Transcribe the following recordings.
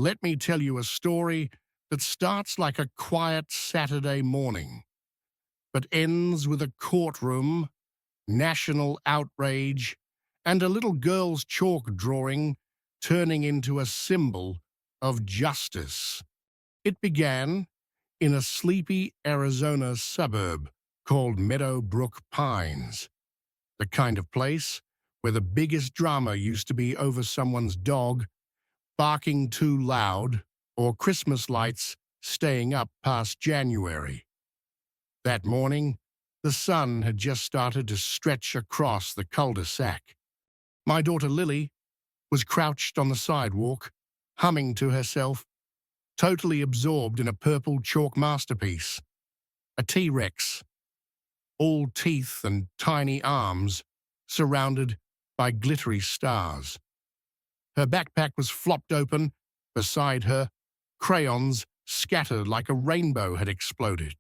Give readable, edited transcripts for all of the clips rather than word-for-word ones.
let me tell you a story that starts like a quiet Saturday morning, but ends with a courtroom, national outrage, and a little girl's chalk drawing turning into a symbol of justice. It began in a sleepy Arizona suburb called Meadowbrook Pines, the kind of place where the biggest drama used to be over someone's dog barking too loud or Christmas lights staying up past January. That morning, the sun had just started to stretch across the cul-de-sac. My daughter Lily was crouched on the sidewalk, humming to herself, totally absorbed in a purple chalk masterpiece, a T-Rex, all teeth and tiny arms, surrounded by glittery stars. Her backpack was flopped open. Beside her, crayons scattered like a rainbow had exploded.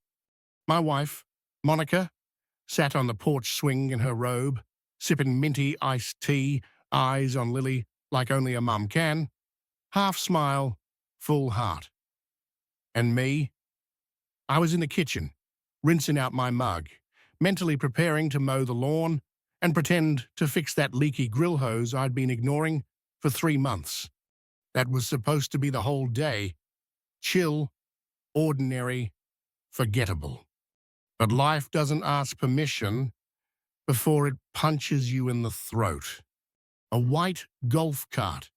My wife, Monica, sat on the porch swing in her robe, sipping minty iced tea, eyes on Lily like only a mum can, half smile, full heart. And me? I was in the kitchen, rinsing out my mug, mentally preparing to mow the lawn and pretend to fix that leaky grill hose I'd been ignoring for 3 months. That was supposed to be the whole day. Chill, ordinary, forgettable. But life doesn't ask permission before it punches you in the throat. A white golf cart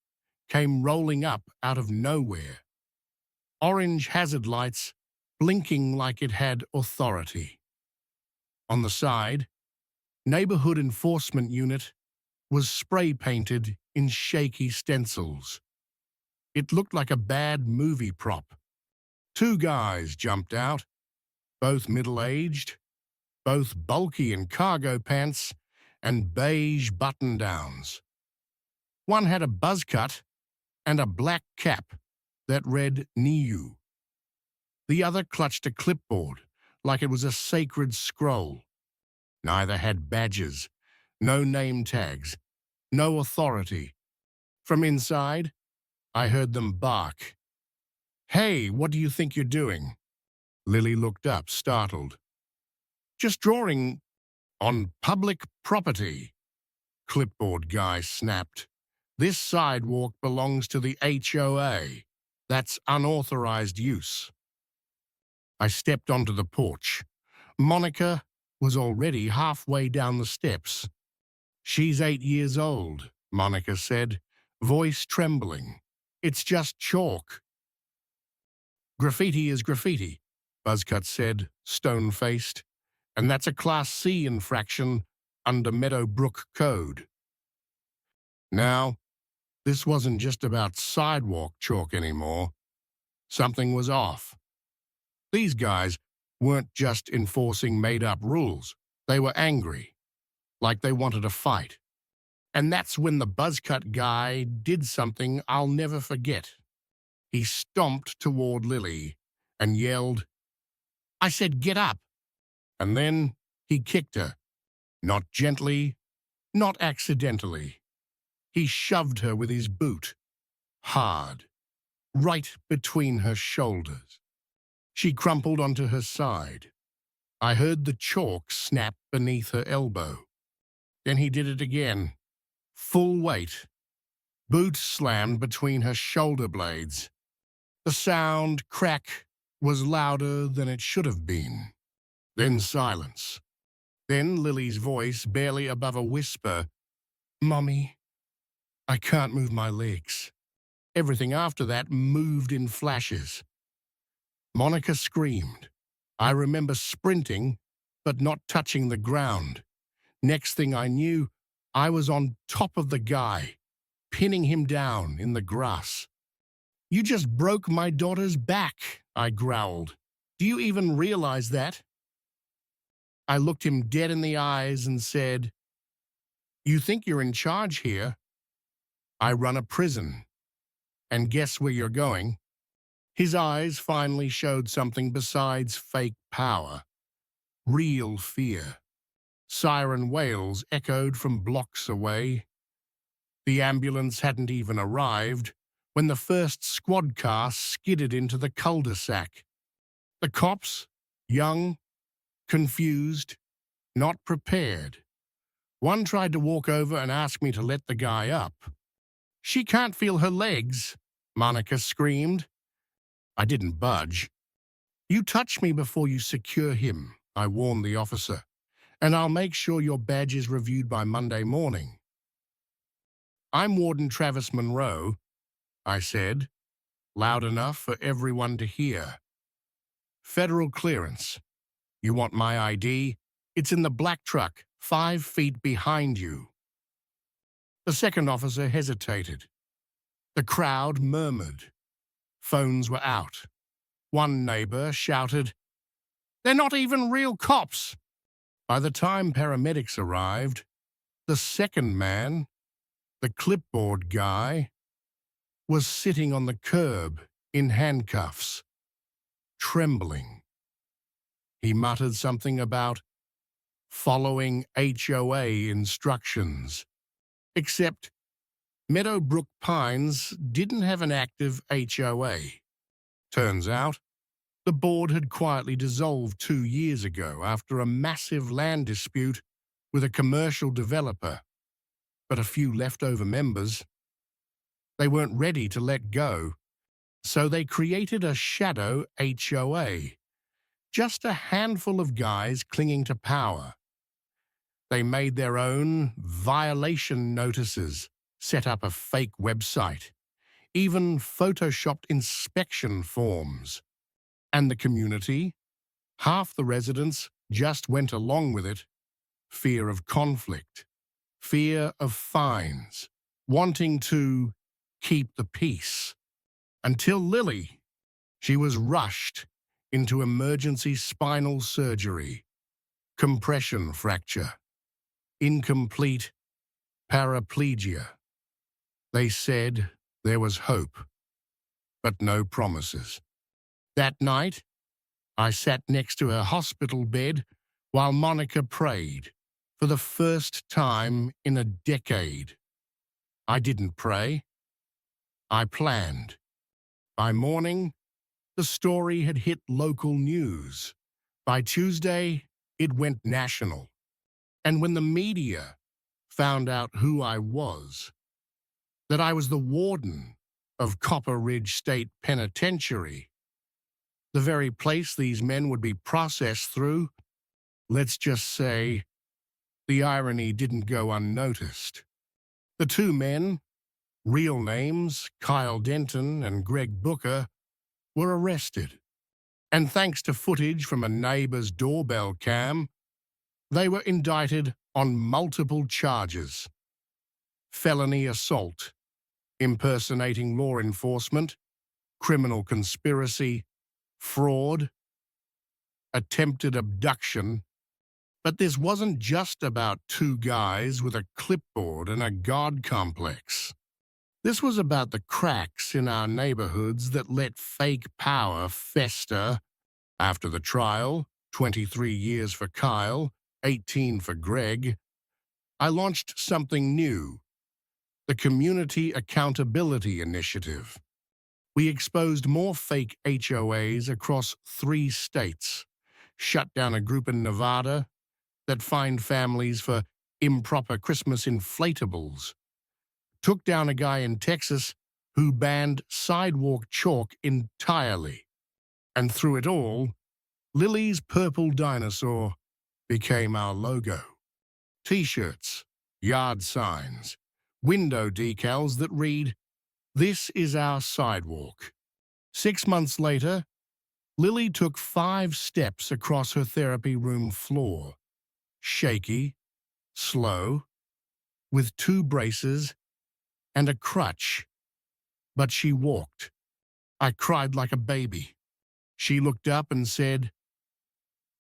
came rolling up out of nowhere. Orange hazard lights blinking like it had authority. On the side, Neighborhood Enforcement Unit was spray-painted in shaky stencils. It looked like a bad movie prop. 2 guys jumped out, both middle-aged, both bulky in cargo pants and beige button-downs. One had a buzz cut and a black cap that read NIU. The other clutched a clipboard like it was a sacred scroll. Neither had badges, no name tags, no authority. From inside, I heard them bark. "Hey, what do you think you're doing?" Lily looked up, startled. "Just drawing on public property," clipboard guy snapped. "This sidewalk belongs to the HOA. That's unauthorized use." I stepped onto the porch. Monica was already halfway down the steps. "She's 8 years old," Monica said, voice trembling. "It's just chalk." "Graffiti is graffiti," Buzzcut said, stone-faced, "and that's a Class C infraction under Meadowbrook Code." Now, this wasn't just about sidewalk chalk anymore. Something was off. These guys weren't just enforcing made-up rules. They were angry, like they wanted a fight. And that's when the buzzcut guy did something I'll never forget. He stomped toward Lily and yelled, "I said get up!" And then he kicked her. Not gently, not accidentally. He shoved her with his boot, hard, right between her shoulders. She crumpled onto her side. I heard the chalk snap beneath her elbow. Then he did it again. Full weight. Boot slammed between her shoulder blades. The sound, crack, was louder than it should have been. Then silence. Then Lily's voice, barely above a whisper, "Mommy, I can't move my legs." Everything after that moved in flashes. Monica screamed. I remember sprinting, but not touching the ground. Next thing I knew, I was on top of the guy, pinning him down in the grass. "You just broke my daughter's back," I growled. "Do you even realize that?" I looked him dead in the eyes and said, "You think you're in charge here? I run a prison. And guess where you're going?" His eyes finally showed something besides fake power. Real fear. Siren wails echoed from blocks away. The ambulance hadn't even arrived when the first squad car skidded into the cul-de-sac. The cops, young, confused, not prepared. One tried to walk over and ask me to let the guy up. "She can't feel her legs," Monica screamed. I didn't budge. "You touch me before you secure him," I warned the officer, "and I'll make sure your badge is reviewed by Monday morning." "I'm Warden Travis Monroe," I said, loud enough for everyone to hear. "Federal clearance. You want my ID? It's in the black truck, 5 feet behind you." The second officer hesitated. The crowd murmured. Phones were out. One neighbor shouted, "They're not even real cops." By the time paramedics arrived, the second man, the clipboard guy, was sitting on the curb in handcuffs, trembling. He muttered something about following HOA instructions, except Meadowbrook Pines didn't have an active HOA. Turns out, the board had quietly dissolved 2 years ago after a massive land dispute with a commercial developer, but a few leftover members, they weren't ready to let go, so they created a shadow HOA, just a handful of guys clinging to power. They made their own violation notices, set up a fake website, even photoshopped inspection forms. And the community, half the residents just went along with it. Fear of conflict, fear of fines, wanting to keep the peace. Until Lily, she was rushed into emergency spinal surgery, compression fracture, incomplete paraplegia. They said there was hope, but no promises. That night, I sat next to her hospital bed while Monica prayed, for the first time in a decade. I didn't pray. I planned. By morning, the story had hit local news. By Tuesday, it went national. And when the media found out who I was, that I was the warden of Copper Ridge State Penitentiary, the very place these men would be processed through, let's just say the irony didn't go unnoticed. The two men, real names Kyle Denton and Greg Booker, were arrested. And thanks to footage from a neighbor's doorbell cam, they were indicted on multiple charges: felony assault, impersonating law enforcement, criminal conspiracy, fraud, attempted abduction. But this wasn't just about two guys with a clipboard and a god complex. This was about the cracks in our neighborhoods that let fake power fester. After the trial, 23 years for Kyle, 18 for Greg, I launched something new: the Community Accountability Initiative. We exposed more fake HOAs across 3 states, shut down a group in Nevada that fined families for improper Christmas inflatables, took down a guy in Texas who banned sidewalk chalk entirely. And through it all, Lily's purple dinosaur became our logo. T-shirts, yard signs, window decals that read, "This is our sidewalk." 6 months later, Lily took 5 steps across her therapy room floor, shaky, slow, with 2 braces and a crutch. But she walked. I cried like a baby. She looked up and said,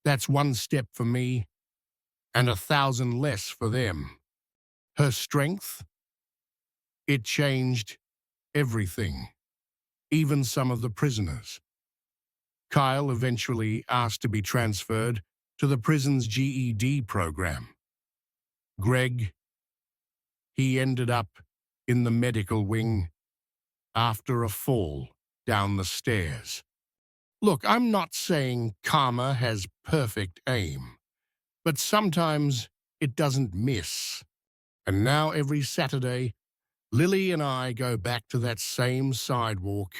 "That's 1 step for me and 1,000 less for them." Her strength, it changed everything, even some of the prisoners. Kyle eventually asked to be transferred to the prison's GED program. Greg, he ended up in the medical wing. after a fall down the stairs. Look, I'm not saying karma has perfect aim, but sometimes it doesn't miss. And now every Saturday, Lily and I go back to that same sidewalk.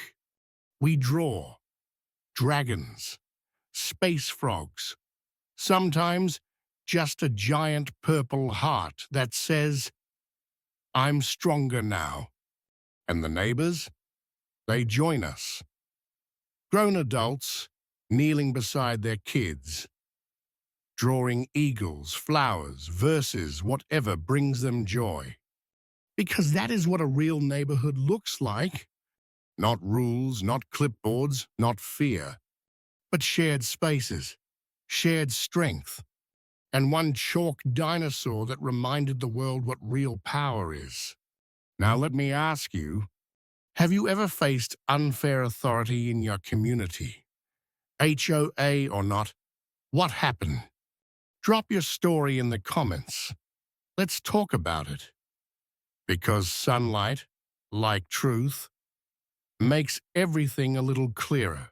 We draw dragons, space frogs, sometimes just a giant purple heart that says, I'm stronger now. And the neighbors, they join us. Grown adults kneeling beside their kids, drawing eagles, flowers, verses, whatever brings them joy. Because that is what a real neighborhood looks like. Not rules, not clipboards, not fear, but shared spaces, shared strength, and one chalk dinosaur that reminded the world what real power is. Now let me ask you, have you ever faced unfair authority in your community? HOA or not, what happened? Drop your story in the comments. Let's talk about it. Because sunlight, like truth, makes everything a little clearer.